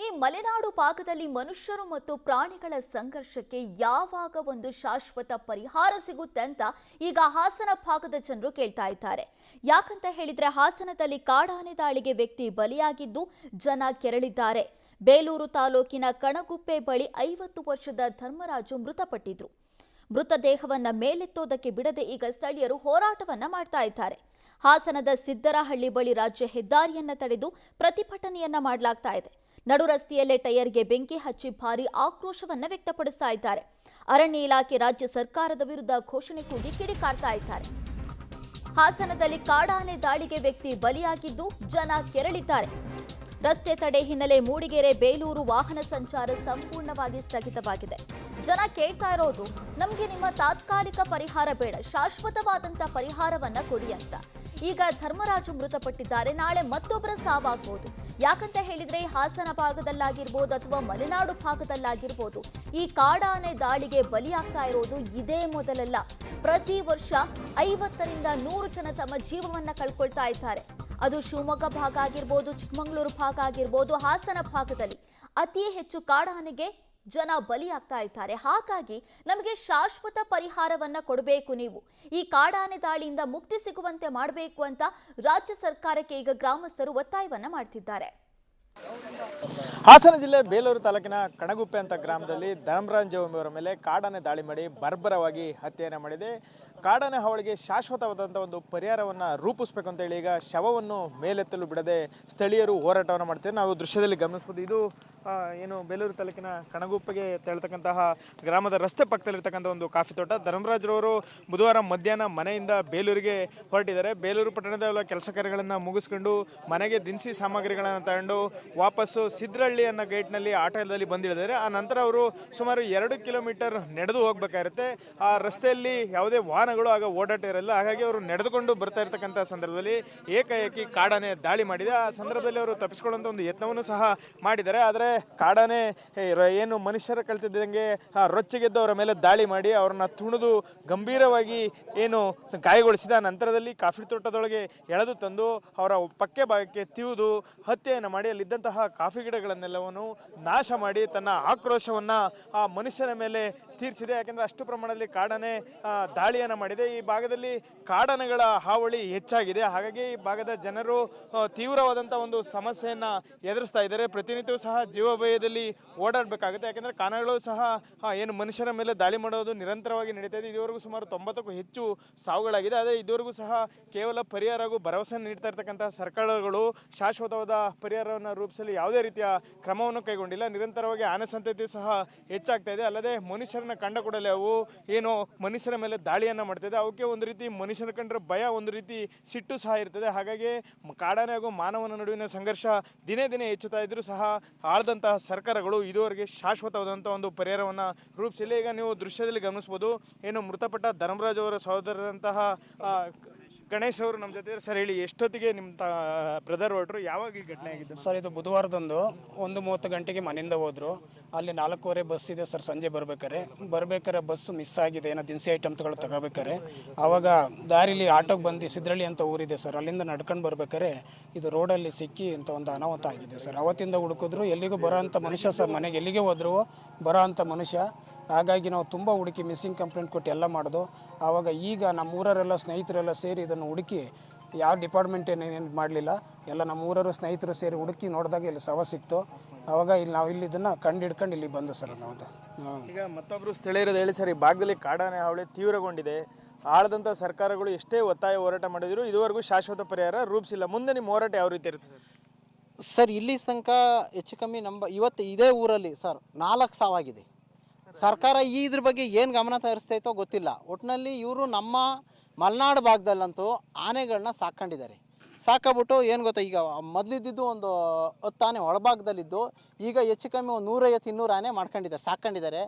ಈ ಮಲೆನಾಡು ಭಾಗದಲ್ಲಿ ಮನುಷ್ಯರು ಮತ್ತು ಪ್ರಾಣಿಗಳ ಸಂಘರ್ಷಕ್ಕೆ ಯಾವಾಗ ಒಂದು ಶಾಶ್ವತ ಪರಿಹಾರ ಸಿಗುತ್ತೆ ಅಂತ ಈಗ ಹಾಸನ ಭಾಗದ ಜನರು ಕೇಳ್ತಾ ಇದ್ದಾರೆ. ಯಾಕಂತ ಹೇಳಿದ್ರೆ ಹಾಸನದಲ್ಲಿ ಕಾಡಾನೆ ದಾಳಿಗೆ ವ್ಯಕ್ತಿ ಬಲಿಯಾಗಿದ್ದು ಜನ ಕೆರಳಿದ್ದಾರೆ. ಬೇಲೂರು ತಾಲೂಕಿನ ಕಣಗುಪ್ಪೆ ಬಳಿ 50 ವರ್ಷದ ಧರ್ಮರಾಜು ಮೃತಪಟ್ಟಿದ್ರು. ಮೃತದೇಹವನ್ನ ಮೇಲೆತ್ತೋದಕ್ಕೆ ಬಿಡದೆ ಈಗ ಸ್ಥಳೀಯರು ಹೋರಾಟವನ್ನ ಮಾಡ್ತಾ ಇದ್ದಾರೆ. ಹಾಸನದ ಸಿದ್ದರಹಳ್ಳಿ ಬಳಿ ರಾಜ್ಯ ಹೆದ್ದಾರಿಯನ್ನ ತಡೆದು ಪ್ರತಿಭಟನೆಯನ್ನ ಮಾಡಲಾಗ್ತಾ ಇದೆ. ನಡು ರಸ್ತೆಯಲ್ಲೇ ಟೈರ್ಗೆ ಬೆಂಕಿ ಹಚ್ಚಿ ಭಾರಿ ಆಕ್ರೋಶವನ್ನ ವ್ಯಕ್ತಪಡಿಸ್ತಾ ಇದ್ದಾರೆ. ಅರಣ್ಯ ಇಲಾಖೆ ರಾಜ್ಯ ಸರ್ಕಾರದ ವಿರುದ್ಧ ಘೋಷಣೆ ಕೂಗಿ ಕಿಡಿಕಾರ್ತಾ ಇದ್ದಾರೆ. ಹಾಸನದಲ್ಲಿ ಕಾಡಾನೆ ದಾಳಿಗೆ ವ್ಯಕ್ತಿ ಬಲಿಯಾಗಿದ್ದು ಜನ ಕೆರಳಿದ್ದಾರೆ. ರಸ್ತೆ ತಡೆ ಹಿನ್ನೆಲೆ ಮೂಡಿಗೆರೆ ಬೇಲೂರು ವಾಹನ ಸಂಚಾರ ಸಂಪೂರ್ಣವಾಗಿ ಸ್ಥಗಿತವಾಗಿದೆ. ಜನ ಕೇಳ್ತಾ ಇರೋದು, ನಮಗೆ ನಿಮ್ಮ ತಾತ್ಕಾಲಿಕ ಪರಿಹಾರ ಬೇಡ, ಶಾಶ್ವತವಾದಂತ ಪರಿಹಾರವನ್ನ ಕೊಡಿ ಅಂತ. ಈಗ ಧರ್ಮರಾಜು ಮೃತಪಟ್ಟಿದ್ದಾರೆ, ನಾಳೆ ಮತ್ತೊಬ್ಬರ ಸಾವಾಗಬಹುದು. ಯಾಕಂತ ಹೇಳಿದ್ರೆ ಹಾಸನ ಭಾಗದಲ್ಲಾಗಿರ್ಬೋದು ಅಥವಾ ಮಲೆನಾಡು ಭಾಗದಲ್ಲಾಗಿರ್ಬೋದು, ಈ ಕಾಡಾನೆ ದಾಳಿಗೆ ಬಲಿಯಾಗ್ತಾ ಇರೋದು ಇದೇ ಮೊದಲಲ್ಲ. ಪ್ರತಿ ವರ್ಷ 50ರಿಂದ 100 ಜನ ತಮ್ಮ ಜೀವವನ್ನ ಕಳ್ಕೊಳ್ತಾ ಇದ್ದಾರೆ. ಅದು ಶಿವಮೊಗ್ಗ ಭಾಗ ಆಗಿರ್ಬೋದು, ಚಿಕ್ಕಮಗಳೂರು ಭಾಗ ಆಗಿರ್ಬೋದು, ಹಾಸನ ಭಾಗದಲ್ಲಿ ಅತಿ ಹೆಚ್ಚು ಕಾಡಾನೆಗೆ ಜನ ಬಲಿಯಾಗ್ತಾ ಇದ್ದಾರೆ. ಹಾಗಾಗಿ ನಮಗೆ ಶಾಶ್ವತ ಪರಿಹಾರವನ್ನ ಕೊಡಬೇಕು, ನೀವು ಈ ಕಾಡಾನೆ ದಾಳಿಯಿಂದ ಮುಕ್ತಿ ಸಿಗುವಂತೆ ಮಾಡಬೇಕು ಅಂತ ರಾಜ್ಯ ಸರ್ಕಾರಕ್ಕೆ ಈಗ ಗ್ರಾಮಸ್ಥರು ಒತ್ತಾಯವನ್ನ ಮಾಡ್ತಿದ್ದಾರೆ. ಹಾಸನ ಜಿಲ್ಲೆ ಬೇಲೂರು ತಾಲೂಕಿನ ಕಣಗುಪ್ಪೆ ಅಂತ ಗ್ರಾಮದಲ್ಲಿ ಧರ್ಮರಾಜು ಎಂಬುವರ ಮೇಲೆ ಕಾಡಾನೆ ದಾಳಿ ಮಾಡಿ ಬರ್ಬರವಾಗಿ ಹತ್ಯೆಯನ್ನು ಮಾಡಿದೆ. ಕಾಡಾನೆ ಹಾವಳಿಗೆ ಶಾಶ್ವತವಾದಂಥ ಒಂದು ಪರಿಹಾರವನ್ನು ರೂಪಿಸಬೇಕು ಅಂತೇಳಿ ಈಗ ಶವವನ್ನು ಮೇಲೆತ್ತಲು ಬಿಡದೆ ಸ್ಥಳೀಯರು ಹೋರಾಟವನ್ನು ಮಾಡ್ತಾರೆ. ನಾವು ದೃಶ್ಯದಲ್ಲಿ ಗಮನಿಸ್ಬೋದು. ಇದು ಏನು ಬೇಲೂರು ತಾಲೂಕಿನ ಕಣಗುಪ್ಪೆಗೆ ತೆರಳತಕ್ಕಂತಹ ಗ್ರಾಮದ ರಸ್ತೆ ಪಕ್ಕದಲ್ಲಿರ್ತಕ್ಕಂಥ ಒಂದು ಕಾಫಿ ತೋಟ. ಧರ್ಮರಾಜ್ರವರು ಬುಧವಾರ ಮಧ್ಯಾಹ್ನ ಮನೆಯಿಂದ ಬೇಲೂರಿಗೆ ಹೊರಟಿದ್ದಾರೆ. ಬೇಲೂರು ಪಟ್ಟಣದ ಕೆಲಸ ಕಾರ್ಯಗಳನ್ನು ಮುಗಿಸ್ಕೊಂಡು ಮನೆಗೆ ದಿನಸಿ ಸಾಮಗ್ರಿಗಳನ್ನು ತಗೊಂಡು ವಾಪಸ್ಸು ಸಿದ್ದರಹಳ್ಳಿ ಅನ್ನೋ ಗೇಟ್ನಲ್ಲಿ ಆಟೋದಲ್ಲಿ ಬಂದಿಳಿದ್ದಾರೆ. ಆ ನಂತರ ಅವರು ಸುಮಾರು 2 ಕಿಲೋಮೀಟರ್ ನಡೆದು ಹೋಗಬೇಕಾಗಿರುತ್ತೆ. ಆ ರಸ್ತೆಯಲ್ಲಿ ಯಾವುದೇ ವಾಹನಗಳು ಆಗ ಓಡಾಟ ಇರಲ್ಲ. ಹಾಗಾಗಿ ಅವರು ನಡೆದುಕೊಂಡು ಬರ್ತಾ ಇರ್ತಕ್ಕಂಥ ಸಂದರ್ಭದಲ್ಲಿ ಏಕಾಏಕಿ ಕಾಡಾನೆ ದಾಳಿ ಮಾಡಿದೆ. ಆ ಸಂದರ್ಭದಲ್ಲಿ ಅವರು ತಪ್ಪಿಸ್ಕೊಳ್ಳುವಂಥ ಒಂದು ಯತ್ನವನ್ನು ಸಹ ಮಾಡಿದ್ದಾರೆ. ಆದರೆ ಕಾಡಾನೆ ಏನು ಮನುಷ್ಯರ ಕಳ್ತಿದ್ದಂಗೆ ರೊಚ್ಚಿಗೆದ್ದು ಅವರ ಮೇಲೆ ದಾಳಿ ಮಾಡಿ ಅವರನ್ನ ತುಣಿದು ಗಂಭೀರವಾಗಿ ಏನು ಗಾಯಗೊಳಿಸಿದ ನಂತರದಲ್ಲಿ ಕಾಫಿ ತೋಟದೊಳಗೆ ಎಳೆದು ತಂದು ಅವರ ಪಕ್ಕೆ ಭಾಗಕ್ಕೆ ತಿವಿದು ಹತ್ಯೆಯನ್ನು ಮಾಡಿ ಅಲ್ಲಿದ್ದಂತಹ ಕಾಫಿ ಗಿಡಗಳನ್ನೆಲ್ಲವನ್ನು ನಾಶ ಮಾಡಿ ತನ್ನ ಆಕ್ರೋಶವನ್ನು ಆ ಮನುಷ್ಯನ ಮೇಲೆ ತೀರಿಸಿದೆ. ಯಾಕೆಂದರೆ ಅಷ್ಟು ಪ್ರಮಾಣದಲ್ಲಿ ಕಾಡಾನೆ ದಾಳಿಯನ್ನು ಮಾಡಿದೆ. ಈ ಭಾಗದಲ್ಲಿ ಕಾಡಾನೆಗಳ ಹಾವಳಿ ಹೆಚ್ಚಾಗಿದೆ. ಹಾಗಾಗಿ ಈ ಭಾಗದ ಜನರು ತೀವ್ರವಾದಂಥ ಒಂದು ಸಮಸ್ಯೆಯನ್ನು ಎದುರಿಸ್ತಾ ಇದ್ದಾರೆ. ಪ್ರತಿನಿತ್ಯವೂ ಸಹ ಜೀವಭಯದಲ್ಲಿ ಓಡಾಡಬೇಕಾಗುತ್ತೆ. ಯಾಕೆಂದರೆ ಕಾಡಾನೆಗಳು ಸಹ ಏನು ಮನುಷ್ಯರ ಮೇಲೆ ದಾಳಿ ಮಾಡೋದು ನಿರಂತರವಾಗಿ ನಡೀತಾ ಇದೆ. ಇದುವರೆಗೂ ಸುಮಾರು 90ಕ್ಕೂ ಹೆಚ್ಚು ಸಾವುಗಳಾಗಿದೆ. ಆದರೆ ಇದುವರೆಗೂ ಸಹ ಕೇವಲ ಪರಿಹಾರ ಹಾಗೂ ಭರವಸೆ ನೀಡ್ತಾ ಇರ್ತಕ್ಕಂಥ ಸರ್ಕಾರಗಳು ಶಾಶ್ವತವಾದ ಪರಿಹಾರವನ್ನು ರೂಪಿಸಲು ಯಾವುದೇ ರೀತಿಯ ಕ್ರಮವನ್ನು ಕೈಗೊಂಡಿಲ್ಲ. ನಿರಂತರವಾಗಿ ಆನೆ ಸಂತತಿ ಸಹ ಹೆಚ್ಚಾಗ್ತಾ ಇದೆ. ಅಲ್ಲದೆ ಮನುಷ್ಯರನ್ನ ಕಂಡ ಕೂಡಲೇ ಅವು ಏನು ಮನುಷ್ಯರ ಮೇಲೆ ದಾಳಿಯನ್ನು ಮಾಡ್ತಿದೆ. ಅವಕ್ಕೆ ಒಂದು ರೀತಿ ಮನುಷ್ಯನ ಕಂಡ್ರೆ ಭಯ, ಒಂದು ರೀತಿ ಸಿಟ್ಟು ಸಹ ಇರ್ತದೆ. ಹಾಗಾಗಿ ಕಾಡಾನೆ ಹಾಗೂ ಮಾನವನ ನಡುವಿನ ಸಂಘರ್ಷ ದಿನೇ ದಿನೇ ಹೆಚ್ಚುತ್ತಾ ಇದ್ರೂ ಸಹ ಆಳದಂತಹ ಸರ್ಕಾರಗಳು ಇದುವರೆಗೆ ಶಾಶ್ವತವಾದಂಥ ಒಂದು ಪರಿಹಾರವನ್ನು ರೂಪಿಸಿಲ್ಲ. ಈಗ ನೀವು ದೃಶ್ಯದಲ್ಲಿ ಗಮನಿಸ್ಬೋದು, ಏನು ಮೃತಪಟ್ಟ ಧರ್ಮರಾಜ್ ಅವರ ಸಹೋದರರಂತಹ ಗಣೇಶ್ ಅವರು ನಮ್ಮ ಜೊತೆ. ಸರ್ ಹೇಳಿ, ಎಷ್ಟೊತ್ತಿಗೆ ನಿಮ್ಮ ಬ್ರದರ್ ಹೊರಟರು, ಯಾವಾಗ ಈ ಘಟನೆ ಆಗಿದ್ದು? ಸರ್ ಇದು ಬುಧವಾರದಂದು 1:30 ಗಂಟೆಗೆ ಮನೆಯಿಂದ ಹೋದರು. ಅಲ್ಲಿ 4:15 ಬಸ್ ಇದೆ ಸರ್. ಸಂಜೆ ಬರ್ಬೇಕಾರೆ ಬಸ್ ಮಿಸ್ ಆಗಿದೆ, ಏನೋ ದಿನಸಿ ಐಟಮ್ಸ್ಗಳು ತಗೋಬೇಕಾರೆ. ಆವಾಗ ದಾರಿಲಿ ಆಟೋಗೆ ಬಂದು ಸಿದ್ದರಳ್ಳಿ ಅಂತ ಊರಿದೆ ಸರ್, ಅಲ್ಲಿಂದ ನಡ್ಕೊಂಡು ಬರ್ಬೇಕಾರೆ ಇದು ರೋಡಲ್ಲಿ ಸಿಕ್ಕಿ ಅಂತ ಒಂದು ಅನಾಹುತ ಆಗಿದೆ ಸರ್. ಅವತ್ತಿಂದ ಹುಡುಕಿದ್ರು, ಎಲ್ಲಿಗೂ ಬರೋ ಅಂಥ ಮನುಷ್ಯ ಸರ್, ಮನೆಗೆ ಎಲ್ಲಿಗೆ ಹೋದ್ರು ಬರೋ ಅಂಥ ಮನುಷ್ಯ. ಹಾಗಾಗಿ ನಾವು ತುಂಬ ಹುಡುಕಿ ಮಿಸ್ಸಿಂಗ್ ಕಂಪ್ಲೇಂಟ್ ಕೊಟ್ಟು ಎಲ್ಲ ಮಾಡೋದು. ಆವಾಗ ಈಗ ನಮ್ಮ ಊರರೆಲ್ಲ ಸ್ನೇಹಿತರೆಲ್ಲ ಸೇರಿ ಇದನ್ನು ಹುಡುಕಿ, ಯಾವ ಡಿಪಾರ್ಟ್ಮೆಂಟ್ ಏನೇನು ಮಾಡಲಿಲ್ಲ, ಎಲ್ಲ ನಮ್ಮ ಊರವರು ಸ್ನೇಹಿತರು ಸೇರಿ ಹುಡುಕಿ ನೋಡಿದಾಗ ಇಲ್ಲಿ ಶವ ಸಿಕ್ತು. ಆವಾಗ ಇಲ್ಲಿ ನಾವು ಇಲ್ಲಿ ಇದನ್ನು ಕಂಡು ಇಲ್ಲಿ ಬಂದು ಸರ್ ನಾವು. ಈಗ ಮತ್ತೊಬ್ಬರು ಸ್ಥಳೀಯರು ಹೇಳಿ ಸರ್, ಈ ಭಾಗದಲ್ಲಿ ಕಾಡಾನೆ ಹಾವಳಿ ತೀವ್ರಗೊಂಡಿದೆ. ಆಳದಂಥ ಸರ್ಕಾರಗಳು ಎಷ್ಟೇ ಒತ್ತಾಯ ಹೋರಾಟ ಮಾಡಿದ್ರು ಇದುವರೆಗೂ ಶಾಶ್ವತ ಪರಿಹಾರ ರೂಪಿಸಿಲ್ಲ. ಮುಂದೆ ನಿಮ್ಮ ಹೋರಾಟ ಯಾವ ರೀತಿ ಇರ್ತದೆ ಸರ್? ಇಲ್ಲಿ ತನಕ ಹೆಚ್ಚು ಕಮ್ಮಿ ಇವತ್ತು ಇದೇ ಊರಲ್ಲಿ ಸರ್ 4 ಸಾವಾಗಿದೆ. ಸರ್ಕಾರ ಇದ್ರ ಬಗ್ಗೆ ಏನು ಗಮನ ಹರಿಸ್ತೈತೋ ಗೊತ್ತಿಲ್ಲ. ಒಟ್ಟಿನಲ್ಲಿ ಇವರು ನಮ್ಮ ಮಲೆನಾಡು ಭಾಗದಲ್ಲಂತೂ ಆನೆಗಳನ್ನ ಸಾಕೊಂಡಿಬಿಟ್ಟು ಏನು ಗೊತ್ತಾ, ಈಗ ಮೊದಲಿದ್ದು ಒಂದು 10 ಆನೆ ಒಳಭಾಗದಲ್ಲಿದ್ದು, ಈಗ ಹೆಚ್ಚು ಕಮ್ಮಿ ಒಂದು 150-200 ಆನೆ ಸಾಕೊಂಡಿದ್ದಾರೆ.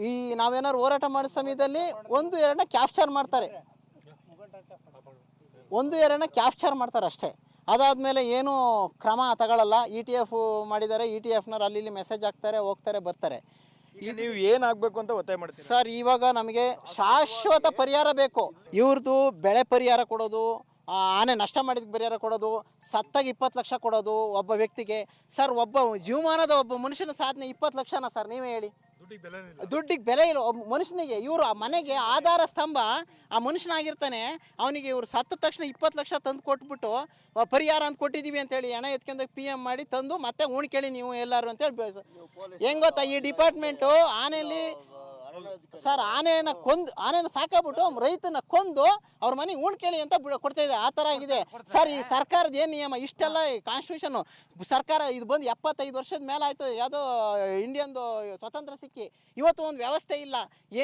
ಈ ನಾವೇನಾದ್ರು ಹೋರಾಟ ಮಾಡೋ ಸಮಯದಲ್ಲಿ 1-2 ಕ್ಯಾಪ್ಚರ್ ಮಾಡ್ತಾರೆ, 1-2 ಕ್ಯಾಪ್ಚರ್ ಮಾಡ್ತಾರೆ ಅಷ್ಟೇ. ಅದಾದಮೇಲೆ ಏನು ಕ್ರಮ ತಗೊಳ್ಳಲ್ಲ. ETF ಮಾಡಿದ್ದಾರೆ, ETF ಅಲ್ಲಿ ಇಲ್ಲಿ ಮೆಸೇಜ್ ಹಾಕ್ತಾರೆ, ಹೋಗ್ತಾರೆ, ಬರ್ತಾರೆ. ಈಗ ನೀವು ಏನಾಗಬೇಕು ಅಂತ ಒತ್ತಾಯ ಮಾಡ್ತೀರಿ ಸರ್? ಇವಾಗ ನಮಗೆ ಶಾಶ್ವತ ಪರಿಹಾರ ಬೇಕು. ಇವ್ರದ್ದು ಬೆಳೆ ಪರಿಹಾರ ಕೊಡೋದು, ಆನೆ ನಷ್ಟ ಮಾಡಿದಕ್ಕೆ ಪರಿಹಾರ ಕೊಡೋದು, ಸತ್ತಾಗ 20 ಲಕ್ಷ ಕೊಡೋದು ಒಬ್ಬ ವ್ಯಕ್ತಿಗೆ. ಸರ್, ಒಬ್ಬ ಜೀವಮಾನದ ಒಬ್ಬ ಮನುಷ್ಯನ ಸಾಧನೆ 20 ಲಕ್ಷನ ಸರ್, ನೀವೇ ಹೇಳಿ. ದುಡ್ಡಿಗೆ ಬೆಲೆ ಇಲ್ಲ. ಒಬ್ಬ ಮನುಷ್ಯನಿಗೆ ಇವರು ಆ ಮನೆಗೆ ಆಧಾರ ಸ್ತಂಭ ಆ ಮನುಷ್ಯನಾಗಿರ್ತಾನೆ. ಅವನಿಗೆ ಇವರು ಸತ್ತ ತಕ್ಷಣ 20 ಲಕ್ಷ ತಂದು ಕೊಟ್ಬಿಟ್ಟು ಪರಿಹಾರ ಅಂತ ಕೊಟ್ಟಿದ್ದೀವಿ ಅಂತೇಳಿ ಹಣ ಎತ್ಕೊಂಡಾಗ PM ಮಾಡಿ ತಂದು ಮತ್ತೆ ಉಣ್ಕೇಳಿ ನೀವು ಎಲ್ಲರೂ ಅಂತೇಳಿ ಹೆಂಗ್ ಗೊತ್ತಾ, ಈ ಡಿಪಾರ್ಟ್ಮೆಂಟು ಆನೆಯಲ್ಲಿ ಸರ್ ಆನೆನ ಸಾಕಾಗ್ಬಿಟ್ಟು ರೈತನ ಕೊಂದು ಅವ್ರ ಮನೆ ಉಣ್ಕೇಳಿ ಅಂತ ಕೊಡ್ತಾ ಇದೆ. ಆ ಥರ ಆಗಿದೆ ಸರ್ ಈ ಸರ್ಕಾರದ ಏನು ನಿಯಮ. ಇಷ್ಟೆಲ್ಲ ಕಾನ್ಸ್ಟಿಟ್ಯೂಷನ್ ಸರ್ಕಾರ ಇದು ಬಂದು 75 ವರ್ಷದ ಮೇಲೆ ಆಯಿತು. ಯಾವುದೋ ಇಂಡಿಯನ್ದು ಸ್ವತಂತ್ರ ಸಿಕ್ಕಿ ಇವತ್ತು ಒಂದು ವ್ಯವಸ್ಥೆ ಇಲ್ಲ,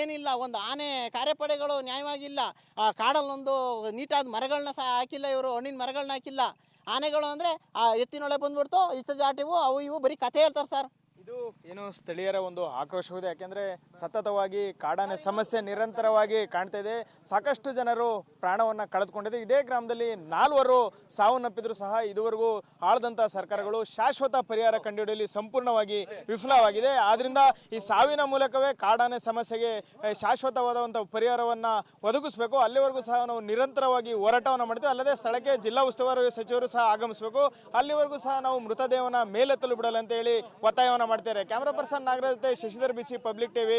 ಏನಿಲ್ಲ. ಒಂದು ಆನೆ ಕಾರ್ಯಪಡೆಗಳು ನ್ಯಾಯವಾಗಿಲ್ಲ. ಆ ಕಾಡಲ್ಲೊಂದು ನೀಟಾದ ಮರಗಳನ್ನ ಸಹ ಹಾಕಿಲ್ಲ ಇವರು, ಹಣ್ಣಿನ ಮರಗಳನ್ನ ಹಾಕಿಲ್ಲ. ಆನೆಗಳು ಅಂದರೆ ಆ ಎತ್ತಿನೊಳೆ ಬಂದ್ಬಿಡ್ತು, ಇಷ್ಟ ಜಾಟಿವು ಅವು ಇವು ಬರೀ ಕಥೆ ಹೇಳ್ತಾರೆ ಸರ್. ಇದು ಏನು ಸ್ಥಳೀಯರ ಒಂದು ಆಕ್ರೋಶವಿದೆ. ಯಾಕೆಂದರೆ ಸತತವಾಗಿ ಕಾಡಾನೆ ಸಮಸ್ಯೆ ನಿರಂತರವಾಗಿ ಕಾಣ್ತಾ ಇದೆ. ಸಾಕಷ್ಟು ಜನರು ಪ್ರಾಣವನ್ನು ಕಳೆದುಕೊಂಡಿದೆ. ಇದೇ ಗ್ರಾಮದಲ್ಲಿ 4 ಸಾವನ್ನಪ್ಪಿದ್ರು ಸಹ ಇದುವರೆಗೂ ಆಳದಂಥ ಸರ್ಕಾರಗಳು ಶಾಶ್ವತ ಪರಿಹಾರ ಕಂಡುಹಿಡಿಯಲು ಸಂಪೂರ್ಣವಾಗಿ ವಿಫಲವಾಗಿದೆ. ಆದ್ದರಿಂದ ಈ ಸಾವಿನ ಮೂಲಕವೇ ಕಾಡಾನೆ ಸಮಸ್ಯೆಗೆ ಶಾಶ್ವತವಾದಂಥ ಪರಿಹಾರವನ್ನು ಒದಗಿಸಬೇಕು. ಅಲ್ಲಿವರೆಗೂ ಸಹ ನಾವು ನಿರಂತರವಾಗಿ ಹೋರಾಟವನ್ನು ಮಾಡ್ತೀವಿ. ಅಲ್ಲದೆ ಸ್ಥಳಕ್ಕೆ ಜಿಲ್ಲಾ ಉಸ್ತುವಾರಿ ಸಚಿವರು ಸಹ ಆಗಮಿಸಬೇಕು. ಅಲ್ಲಿವರೆಗೂ ಸಹ ನಾವು ಮೃತದೇಹವನ್ನು ಮೇಲೆತ್ತಲು ಬಿಡಲ್ಲ ಅಂತ ಹೇಳಿ ಒತ್ತಾಯವನ್ನು ಮಾಡ್ತಾರೆ. ಕ್ಯಾಮ್ರಾ ಪರ್ಸನ್ ನಾಗರಾಜ್ ಜೊತೆ ಶಶಿಧರ್ BC ಪಬ್ಲಿಕ್ ಟಿವಿ